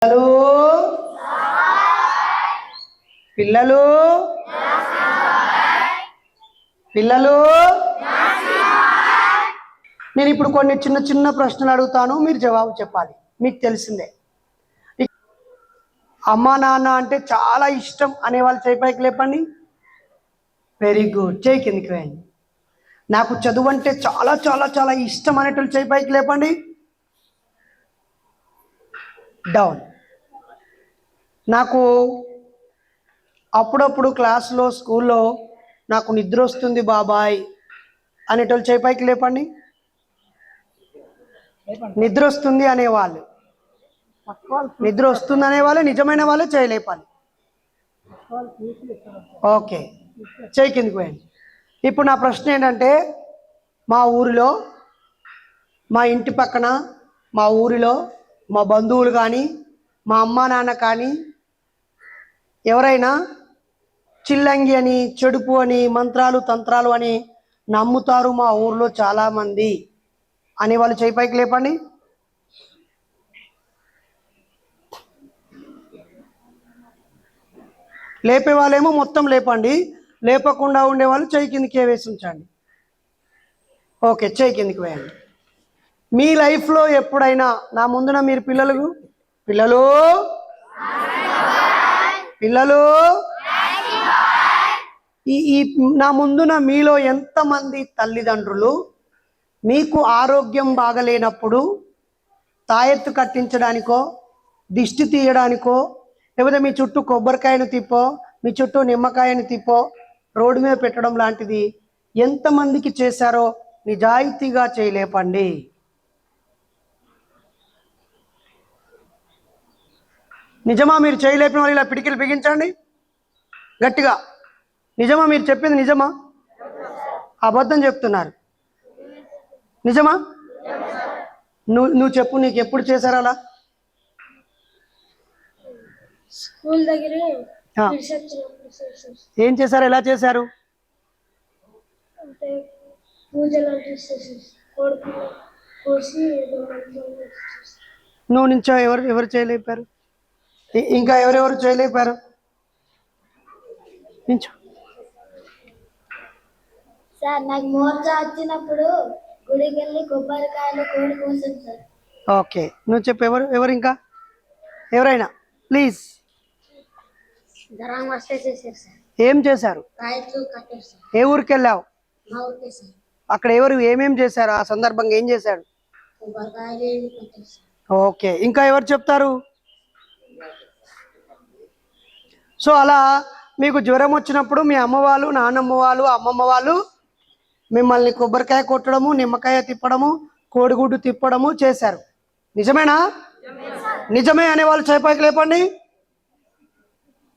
పిల్లలు పిల్లలు పిల్లలు నేను ఇప్పుడు కొన్ని చిన్న చిన్న ప్రశ్నలు అడుగుతాను, మీరు జవాబు చెప్పాలి. మీకు తెలిసిందే. అమ్మా నాన్న అంటే చాలా ఇష్టం అనేవాళ్ళు చేయి పైకి లేపండి. Very good. చేయి కిందికి వేయండి. నాకు చదువు అంటే చాలా చాలా చాలా ఇష్టం అనేటోళ్ళు చేయి పైకి లేపండి. డౌన్. నాకు అప్పుడప్పుడు క్లాస్లో స్కూల్లో నాకు నిద్ర వస్తుంది బాబాయ్ అనేటోళ్ళు చేయి పైకి లేపండి. నిద్ర వస్తుంది అనేవాళ్ళు, నిద్ర వస్తుంది అనేవాళ్ళు నిజమైన వాళ్ళే చేయి లేపాలి. ఓకే, చేయి కిందికి వేయండి. ఇప్పుడు నా ప్రశ్న ఏంటంటే, మా ఊరిలో, మా ఇంటి పక్కన, మా ఊరిలో మా బంధువులు కానీ మా అమ్మా నాన్న కానీ ఎవరైనా చిల్లంగి అని, చెడుపు అని, మంత్రాలు తంత్రాలు అని నమ్ముతారు మా ఊరిలో చాలామంది అనేవాళ్ళు చేయి పైకి లేపండి. లేపే వాళ్ళేమో మొత్తం లేపండి, లేపకుండా ఉండేవాళ్ళు చేయి కిందికి వేసి ఉంచండి. ఓకే, చేయి కిందికి వేయండి. మీ లైఫ్లో ఎప్పుడైనా నా ముందున మీరు పిల్లలు పిల్లలు పిల్లలు ఈ నా ముందున మీలో ఎంతమంది తల్లిదండ్రులు మీకు ఆరోగ్యం బాగలేనప్పుడు తాయెత్తు కట్టించడానికో, దిష్టి తీయడానికో, లేకపోతే మీ చుట్టూ కొబ్బరికాయను తిప్పో, మీ చుట్టూ నిమ్మకాయను తిప్పో, రోడ్డు మీద పెట్టడం లాంటిది ఎంతమందికి చేశారో నిజాయితీగా చేయలేపండి. నిజమా? మీరు చేయలేపిన వాళ్ళు ఇలా పిడికిలు బిగించండి గట్టిగా. నిజమా? మీరు చెప్పింది నిజమా? అబద్ధం చెప్తున్నారు. నిజమా? నువ్వు చెప్పు, నీకు ఎప్పుడు చేశారు అలా? స్కూల్ దగ్గర ఏం చేశారు? ఎలా చేశారు? నువ్వు నుంచో ఎవరు చేయలేపారు? ఇంకా ఎవరెవరు చేయలేపారు? నించో. సార్, నాకు మోర్చా వచ్చినప్పుడు గుడికి వెళ్ళి కొబ్బరికాయలు కోడి కోసం సార్. ఓకే, నువ్వు చెప్పు. ఎవరు ఇంకా ఎవరైనా ప్లీజ్. ధరం వస్తే చేశారు సార్. ఏం చేశారు? తాయెత్తు కట్టారు సార్. ఏ ఊరికి వెళ్ళావు? మా ఊరికే సార్. అక్కడ ఎవరు ఏమేం చేశారు? ఆ సందర్భంగా ఏం చేశాడు? కొబ్బరికాయలు కట్టారు సార్. ఓకే, ఇంకా ఎవరు చెప్తారు? సో అలా మీకు జ్వరం వచ్చినప్పుడు మీ అమ్మ వాళ్ళు, నాన్నమ్మ వాళ్ళు, అమ్మమ్మ వాళ్ళు మిమ్మల్ని కొబ్బరికాయ కొట్టడము, నిమ్మకాయ తిప్పడము, కోడిగుడ్డు తిప్పడము చేశారు. నిజమేనా? నిజమే అనేవాళ్ళు చేయి పైకి లేపండి.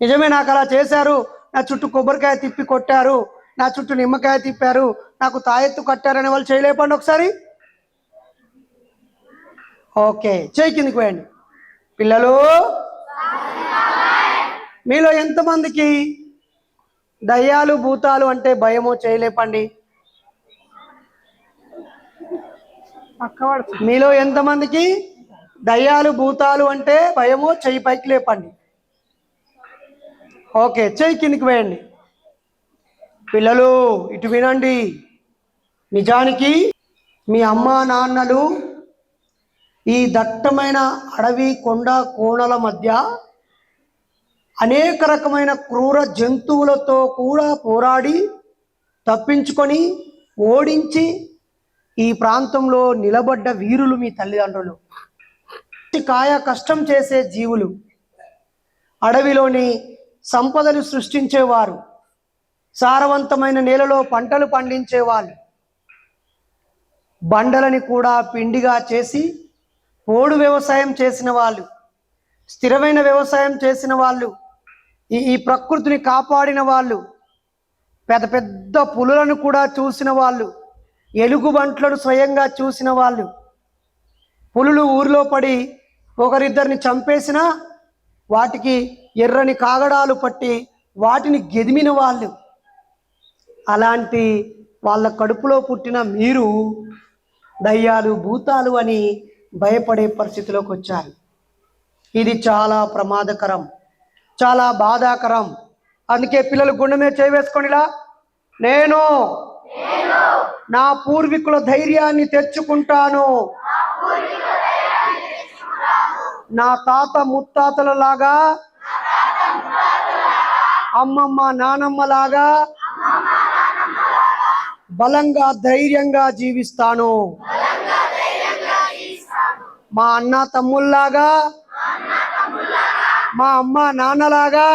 నిజమే, నాకు అలా చేశారు, నా చుట్టూ కొబ్బరికాయ తిప్పి కొట్టారు, నా చుట్టూ నిమ్మకాయ తిప్పారు, నాకు తాయెత్తు కట్టారు అనే వాళ్ళు చేయి లేపండి ఒకసారి. ఓకే, చేయి కిందికి వేయండి. పిల్లలు, మీలో ఎంతమందికి దయ్యాలు భూతాలు అంటే భయమో చేయలేపండి. మీలో ఎంతమందికి దయ్యాలు భూతాలు అంటే భయమో చెయ్యి పైకి లేపండి. ఓకే, చెయ్యి కిందికి వేయండి. పిల్లలు ఇటు వినండి. నిజానికి మీ అమ్మా నాన్నలు ఈ దట్టమైన అడవి, కొండ, కోణల మధ్య అనేక రకమైన క్రూర జంతువులతో కూడా పోరాడి తప్పించుకొని ఓడించి ఈ ప్రాంతంలో నిలబడ్డ వీరులు మీ తల్లిదండ్రులు. కాయ కష్టం చేసే జీవులు, అడవిలోని సంపదలు సృష్టించేవారు, సారవంతమైన నేలలో పంటలు పండించేవాళ్ళు, బండలని కూడా పిండిగా చేసి పోడు వ్యవసాయం చేసిన వాళ్ళు, స్థిరమైన వ్యవసాయం చేసిన వాళ్ళు, ఈ ప్రకృతిని కాపాడిన వాళ్ళు, పెద్ద పెద్ద పులులను కూడా చూసిన వాళ్ళు, ఎలుగుబంట్లను స్వయంగా చూసిన వాళ్ళు, పులులు ఊరిలో పడి ఒకరిద్దరిని చంపేసినా వాటికి ఎర్రని కాగడాలు పట్టి వాటిని గెదిమిన వాళ్ళు. అలాంటి వాళ్ళ కడుపులో పుట్టిన మీరు దయ్యాలు భూతాలు అని భయపడే పరిస్థితిలోకి వచ్చారు. ఇది చాలా ప్రమాదకరం, చాలా బాధాకరం. అందుకే పిల్లలు గుండె మీద చేయి వేసుకొనిలా, నేను నా పూర్వీకుల ధైర్యాన్ని తెచ్చుకుంటాను. నా తాత ముత్తాతల లాగా, అమ్మమ్మ నానమ్మ లాగా బలంగా ధైర్యంగా జీవిస్తాను. మా అన్న తమ్ముల్లాగా, మా అమ్మ నాన్నలాగా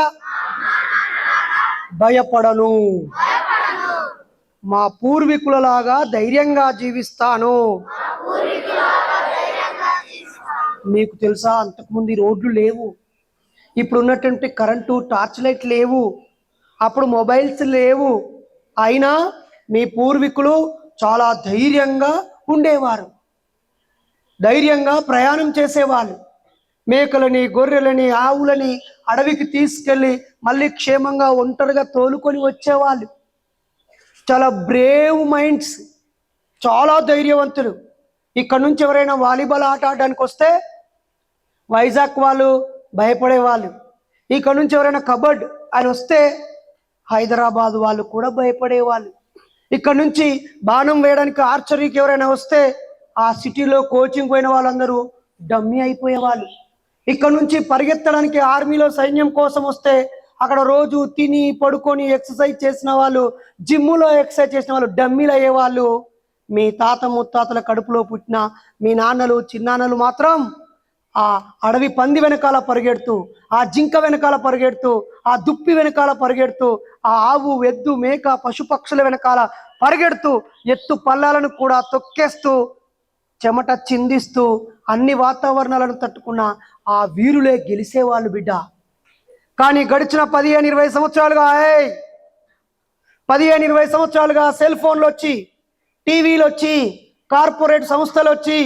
భయపడను. మా పూర్వీకులలాగా ధైర్యంగా జీవిస్తాను. మీకు తెలుసా, అంతకుముందు ఈ రోడ్లు లేవు, ఇప్పుడు ఉన్నటువంటి కరెంటు టార్చ్ లైట్ లేవు, అప్పుడు మొబైల్స్ లేవు. అయినా మీ పూర్వీకులు చాలా ధైర్యంగా ఉండేవారు, ధైర్యంగా ప్రయాణం చేసేవాళ్ళు. మేకలని, గొర్రెలని, ఆవులని అడవికి తీసుకెళ్ళి మళ్ళీ క్షేమంగా ఒంటరిగా తోలుకొని వచ్చేవాళ్ళు. చాలా బ్రేవ్ మైండ్స్, చాలా ధైర్యవంతులు. ఇక్కడ నుంచి ఎవరైనా వాలీబాల్ ఆట ఆడడానికి వస్తే వైజాగ్ వాళ్ళు భయపడేవాళ్ళు. ఇక్కడ నుంచి ఎవరైనా కబడ్డీ అని వస్తే హైదరాబాద్ వాళ్ళు కూడా భయపడేవాళ్ళు. ఇక్కడ నుంచి బాణం వేయడానికి ఆర్చరీకి ఎవరైనా వస్తే ఆ సిటీలో కోచింగ్ పోయిన వాళ్ళందరూ డమ్మీ అయిపోయేవాళ్ళు. ఇక్కడ నుంచి పరిగెత్తడానికి ఆర్మీలో సైన్యం కోసం వస్తే అక్కడ రోజు తిని పడుకొని ఎక్సర్సైజ్ చేసిన వాళ్ళు, జిమ్ములో ఎక్సర్సైజ్ చేసిన వాళ్ళు డమ్మీలు అయ్యేవాళ్ళు. మీ తాత ముత్తాతల కడుపులో పుట్టిన మీ నాన్నలు చిన్నాన్నలు మాత్రం ఆ అడవి పంది వెనకాల పరిగెడుతూ, ఆ జింక వెనకాల పరిగెడుతూ, ఆ దుప్పి వెనకాల పరిగెడుతూ, ఆ ఆవు, ఎద్దు, మేక, పశుపక్షుల వెనకాల పరిగెడుతూ, ఎత్తు పల్లాలను కూడా తొక్కేస్తూ, చెమట చిందిస్తూ, అన్ని వాతావరణాలను తట్టుకున్న ఆ వీరులే గెలిసేవాళ్ళు బిడ్డ. కానీ గడిచిన 15-20 సంవత్సరాలుగా 15-20 సంవత్సరాలుగా సెల్ ఫోన్లు వచ్చి, టీవీలు వచ్చి, కార్పొరేట్ సంస్థలు వచ్చి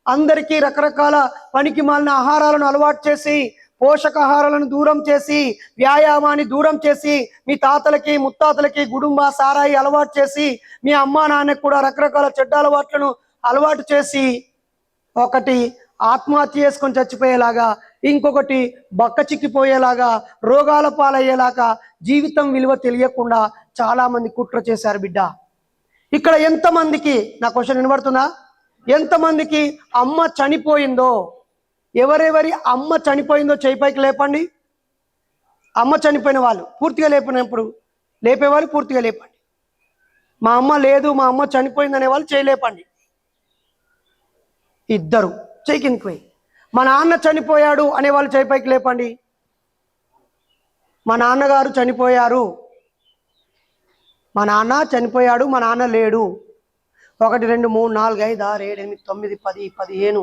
అందరికీ రకరకాల పనికి మాలిన ఆహారాలను అలవాటు చేసి, పోషకాహారాలను దూరం చేసి, వ్యాయామాన్ని దూరం చేసి, మీ తాతలకి ముత్తాతలకి గుడుంబ సారాయి అలవాటు చేసి, మీ అమ్మా నాన్నకి కూడా రకరకాల చెడ్డ అలవాట్లను అలవాటు చేసి, ఒకటి ఆత్మహత్య చేసుకొని చచ్చిపోయేలాగా, ఇంకొకటి బక్క చిక్కిపోయేలాగా, రోగాల పాలయ్యేలాగా, జీవితం విలువ తెలియకుండా చాలా మంది కుట్ర చేశారు బిడ్డ. ఇక్కడ ఎంతమందికి, నా క్వశ్చన్ వినబడుతుందా, ఎంతమందికి అమ్మ చనిపోయిందో, ఎవరెవరి అమ్మ చనిపోయిందో చేయి పైకి లేపండి. అమ్మ చనిపోయిన వాళ్ళు పూర్తిగా లేపినప్పుడు లేపేవాళ్ళు పూర్తిగా లేపండి. మా అమ్మ లేదు, మా అమ్మ చనిపోయింది అనే వాళ్ళు చేయి లేపండి. ఇద్దరు చేయి కిందకి పోయి. మా నాన్న చనిపోయాడు అనేవాళ్ళు చేయి పైకి లేపండి. మా నాన్నగారు చనిపోయారు, మా నాన్న చనిపోయాడు, మా నాన్న లేడు. 1 2 3 4 5 6 7 8 9 10 15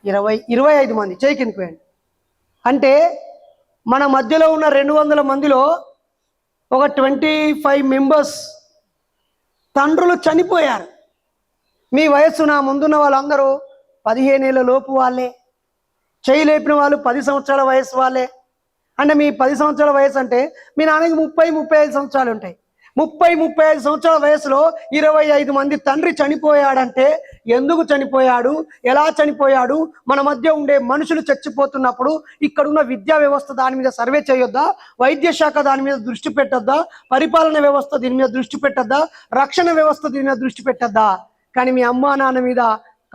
20 25 మంది చేయి కిందకి పోయండి. అంటే మన మధ్యలో ఉన్న 200 మందిలో ఒక 25 మెంబర్స్ తండ్రులు చనిపోయారు. మీ వయస్సు నా ముందున్న వాళ్ళందరూ 15 ఏళ్ళ లోపు వాళ్ళే. చేయి లేపిన వాళ్ళు 10 సంవత్సరాల వయసు వాళ్ళే. అంటే మీ 10 సంవత్సరాల వయసు అంటే మీ నాన్నకి 30-35 సంవత్సరాలు ఉంటాయి. 30-35 సంవత్సరాల వయసులో 25 మంది తండ్రి చనిపోయాడంటే ఎందుకు చనిపోయాడు, ఎలా చనిపోయాడు, మన మధ్య ఉండే మనుషులు చచ్చిపోతున్నప్పుడు ఇక్కడున్న విద్యా వ్యవస్థ దాని మీద సర్వే చేయొద్దా, వైద్య శాఖ దాని మీద దృష్టి పెట్టొద్దా, పరిపాలన వ్యవస్థ దీని మీద దృష్టి పెట్టొద్దా, రక్షణ వ్యవస్థ దీని మీద దృష్టి పెట్టొద్దా? కానీ మీ అమ్మా నాన్న మీద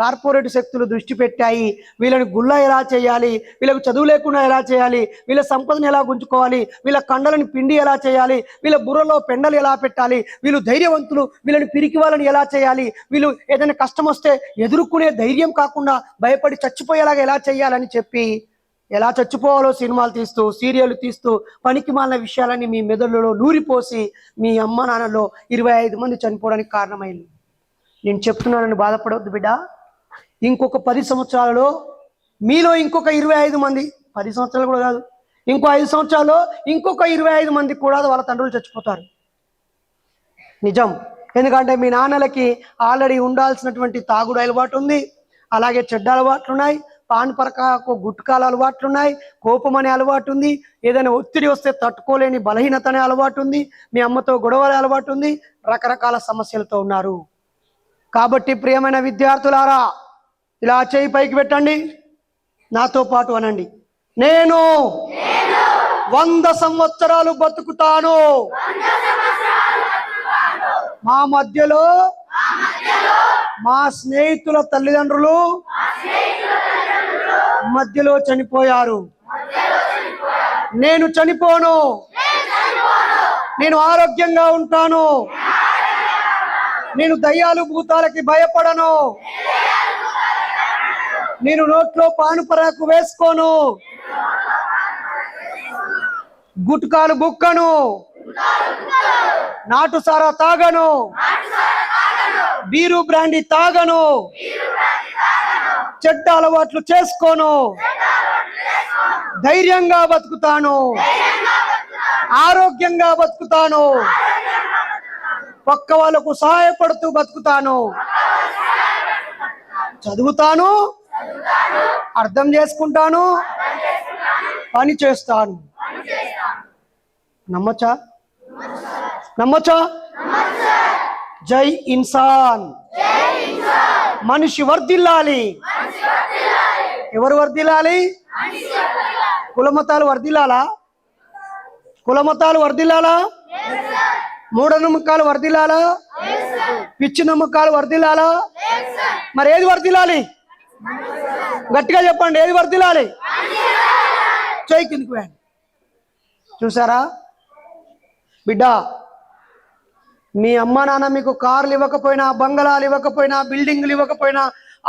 కార్పొరేట్ శక్తులు దృష్టి పెట్టాయి. వీళ్ళని గుల్ల ఎలా చేయాలి, వీళ్ళకు చదువు లేకుండా ఎలా చేయాలి, వీళ్ళ సంపదను ఎలా గుంజుకోవాలి, వీళ్ళ కండలను పిండి ఎలా చేయాలి, వీళ్ళ బుర్రలో పెండలు ఎలా పెట్టాలి, వీళ్ళు ధైర్యవంతులు, వీళ్ళని పిరికి వాళ్ళని ఎలా చేయాలి, వీళ్ళు ఏదైనా కష్టం వస్తే ఎదుర్కొనే ధైర్యం కాకుండా భయపడి చచ్చిపోయేలాగా ఎలా చేయాలని చెప్పి, ఎలా చచ్చిపోవాలో సినిమాలు తీస్తూ, సీరియల్ తీస్తూ, పనికి మాలిన విషయాలని మీ మెదడులో నూరిపోసి మీ అమ్మ నాన్నలో 25 మంది చనిపోవడానికి కారణమైంది. నేను చెప్తున్నానని బాధపడవద్దు బిడ్డ. ఇంకొక 10 సంవత్సరాలలో మీలో ఇంకొక 25 మంది, 10 సంవత్సరాలు కూడా కాదు, ఇంకో 5 సంవత్సరాల్లో ఇంకొక 25 మంది కూడా వాళ్ళ తండ్రులు చచ్చిపోతారు. నిజం. ఎందుకంటే మీ నాన్నలకి ఆల్రెడీ ఉండాల్సినటువంటి తాగుడు అలవాటు ఉంది, అలాగే చెడ్డ అలవాట్లు ఉన్నాయి, పాన్ పరకాకు గుట్కాల అలవాట్లు ఉన్నాయి, కోపం అనే అలవాటు ఉంది, ఏదైనా ఒత్తిడి వస్తే తట్టుకోలేని బలహీనత అనే అలవాటు ఉంది, మీ అమ్మతో గొడవలే అలవాటు ఉంది, రకరకాల సమస్యలతో ఉన్నారు. కాబట్టి ప్రియమైన విద్యార్థులారా, ఇలా చేయి పైకి పెట్టండి, నాతో పాటు అనండి, నేను 100 సంవత్సరాలు బతుకుతాను. మా మధ్యలో మా స్నేహితుల తల్లిదండ్రులు మధ్యలో చనిపోయారు. నేను చనిపోను. నేను ఆరోగ్యంగా ఉంటాను. నేను దయ్యాలు భూతాలకి భయపడను. నేను నోట్లో పానుపరాకు వేసుకోను. గుట్కాలు బుక్కను. నాటు సారా తాగను. బీరు బ్రాండీ తాగను. చెడ్డ అలవాట్లు చేసుకోను. ధైర్యంగా బతుకుతాను. ఆరోగ్యంగా బతుకుతాను. పక్క వాళ్ళకు సహాయపడుతూ బతుకుతాను. చదువుతాను, అర్థం చేసుకుంటాను, పని చేస్తాను. నమ్మచ్చా? నమ్మచ్చా? జై ఇన్సాన్. మనిషి వర్ధిల్లాలి. ఎవరు వర్ధిల్లాలి? కులమతాలు వర్ధిల్లాలా? కులమతాలు వర్ధిల్లాలా? మూఢనమ్మకాలు వర్ధిల్లాలా? పిచ్చి నమ్మకాలు వర్ధిల్లాలా? మరి ఏది వర్ధిల్లాలి? గట్టిగా చెప్పండి, ఏది వర్ధిల్లాలి? చేయి కిందికి వేయండి. చూసారా బిడ్డ, మీ అమ్మ నాన్న మీకు కార్లు ఇవ్వకపోయినా, బంగళాలు ఇవ్వకపోయినా, బిల్డింగ్లు ఇవ్వకపోయినా,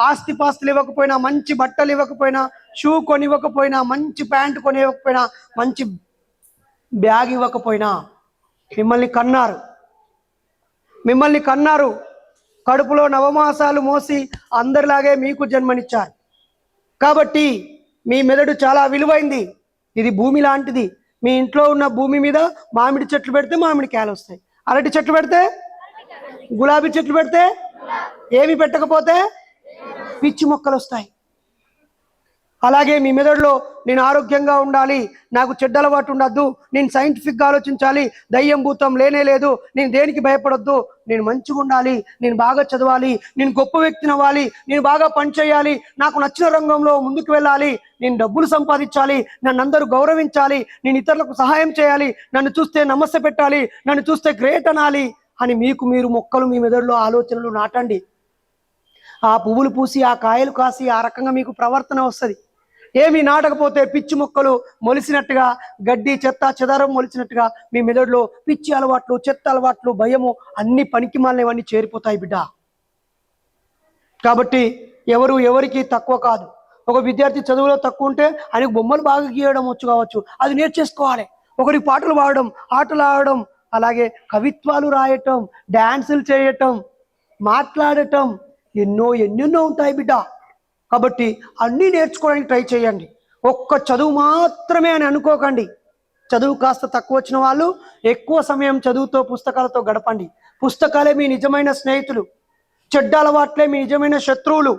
ఆస్తిపాస్తులు ఇవ్వకపోయినా, మంచి బట్టలు ఇవ్వకపోయినా, షూ కొనివ్వకపోయినా, మంచి ప్యాంటు కొనివ్వకపోయినా, మంచి బ్యాగ్ ఇవ్వకపోయినా మిమ్మల్ని కన్నారు. మిమ్మల్ని కన్నారు. కడుపులో నవమాసాలు మోసి అందరిలాగే మీకు జన్మనిచ్చారు. కాబట్టి మీ మెదడు చాలా విలువైంది. ఇది భూమి లాంటిది. మీ ఇంట్లో ఉన్న భూమి మీద మామిడి చెట్లు పెడితే మామిడి కాయలు వస్తాయి. అరటి చెట్లు పెడితే, గులాబీ చెట్లు పెడితే, ఏమి పెట్టకపోతే పిచ్చి మొక్కలు వస్తాయి. అలాగే మీ మెదడులో నేను ఆరోగ్యంగా ఉండాలి, నాకు చెడ్డ అలవాటు ఉండద్దు, నేను సైంటిఫిక్గా ఆలోచించాలి, దయ్యం భూతం లేనే లేదు, నేను దేనికి భయపడొద్దు, నేను మంచిగా ఉండాలి, నేను బాగా చదవాలి, నేను గొప్ప వ్యక్తిని అవ్వాలి, నేను బాగా పని చేయాలి, నాకు నచ్చిన రంగంలో ముందుకు వెళ్ళాలి, నేను డబ్బులు సంపాదించాలి, నన్ను అందరూ గౌరవించాలి, నేను ఇతరులకు సహాయం చేయాలి, నన్ను చూస్తే నమస్తే పెట్టాలి, నన్ను చూస్తే గ్రేట్ అనాలి అని మీకు మీరు మొక్కలు మీ మెదడులో ఆలోచనలు నాటండి. ఆ పువ్వులు పూసి ఆ కాయలు కాసి ఆ రకంగా మీకు ప్రవర్తన వస్తుంది. ఏమి నాటకపోతే పిచ్చి మొక్కలు మొలిసినట్టుగా, గడ్డి చెత్త చెదారం మొలిచినట్టుగా మీ మెదడులో పిచ్చి అలవాట్లు, చెత్త అలవాట్లు, భయము అన్ని పనికి మాలినవన్నీ చేరిపోతాయి బిడ్డ. కాబట్టి ఎవరికి తక్కువ కాదు. ఒక విద్యార్థి చదువులో తక్కువ ఉంటే ఆయనకు బొమ్మలు బాగా గీయడం వచ్చు కావచ్చు, అది నేర్చేసుకోవాలి. ఒకరికి పాటలు పాడడం, ఆటలు ఆడడం, అలాగే కవిత్వాలు రాయటం, డాన్సులు చేయటం, మాట్లాడటం, ఎన్నెన్నో ఉంటాయి బిడ్డ. కాబట్టి అన్నీ నేర్చుకోవడానికి ట్రై చేయండి. ఒక్క చదువు మాత్రమే అని అనుకోకండి. చదువు కాస్త తక్కువ వచ్చిన వాళ్ళు ఎక్కువ సమయం చదువుతో, పుస్తకాలతో గడపండి. పుస్తకాలే మీ నిజమైన స్నేహితులు, చెడ్డ అలవాట్లే మీ నిజమైన శత్రువులు.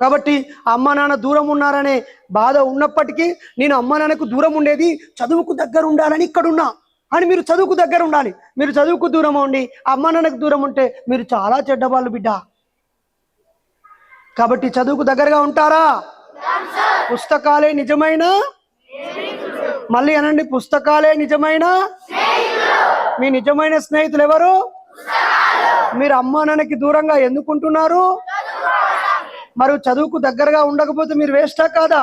కాబట్టి అమ్మ నాన్న దూరం ఉన్నారనే బాధ ఉన్నప్పటికీ నేను అమ్మ నాన్నకు దూరం ఉండేది చదువుకు దగ్గర ఉండాలని ఇక్కడున్నా అని మీరు చదువుకు దగ్గర ఉండాలి. మీరు చదువుకు దూరం ఉండి అమ్మ నాన్నకు దూరం ఉంటే మీరు చాలా చెడ్డవాళ్ళు బిడ్డ. కాబట్టి చదువుకు దగ్గరగా ఉంటారా? పుస్తకాలే నిజమైన, మళ్ళీ అనండి, పుస్తకాలే నిజమైన మీ నిజమైన స్నేహితులు ఎవరు? మీరు అమ్మా నాన్నకి దూరంగా ఎందుకుంటున్నారు? మరి చదువుకు దగ్గరగా ఉండకపోతే మీరు వేస్టా కాదా?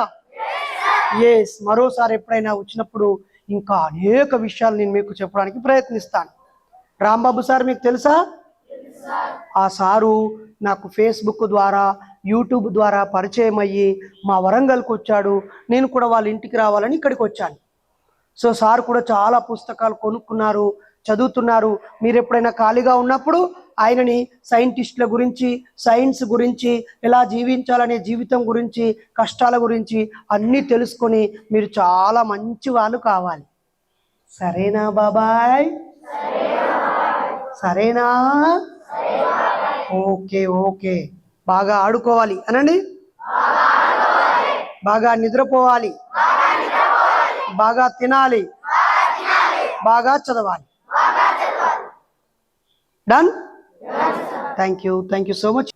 ఎస్. మరోసారి ఎప్పుడైనా వచ్చినప్పుడు ఇంకా అనేక విషయాలు నేను మీకు చెప్పడానికి ప్రయత్నిస్తాను. రాంబాబు సార్ మీకు తెలుసా? ఆ సారు నాకు ఫేస్బుక్ ద్వారా, యూట్యూబ్ ద్వారా పరిచయం అయ్యి మా వరంగల్కి వచ్చాడు. నేను కూడా వాళ్ళ ఇంటికి రావాలని ఇక్కడికి వచ్చాను. సో సార్ కూడా చాలా పుస్తకాలు కొనుక్కున్నారు, చదువుతున్నారు. మీరు ఎప్పుడైనా ఖాళీగా ఉన్నప్పుడు ఆయనని సైంటిస్టుల గురించి, సైన్స్ గురించి, ఎలా జీవించాలనే జీవితం గురించి, కష్టాల గురించి అన్నీ తెలుసుకొని మీరు చాలా మంచి వాళ్ళు కావాలి. సరేనా బాబాయ్? సరేనా? ఓకే. బాగా ఆడుకోవాలి అనండి, బాగా నిద్రపోవాలి, బాగా తినాలి, బాగా చదవాలి. Done? Thank you so much.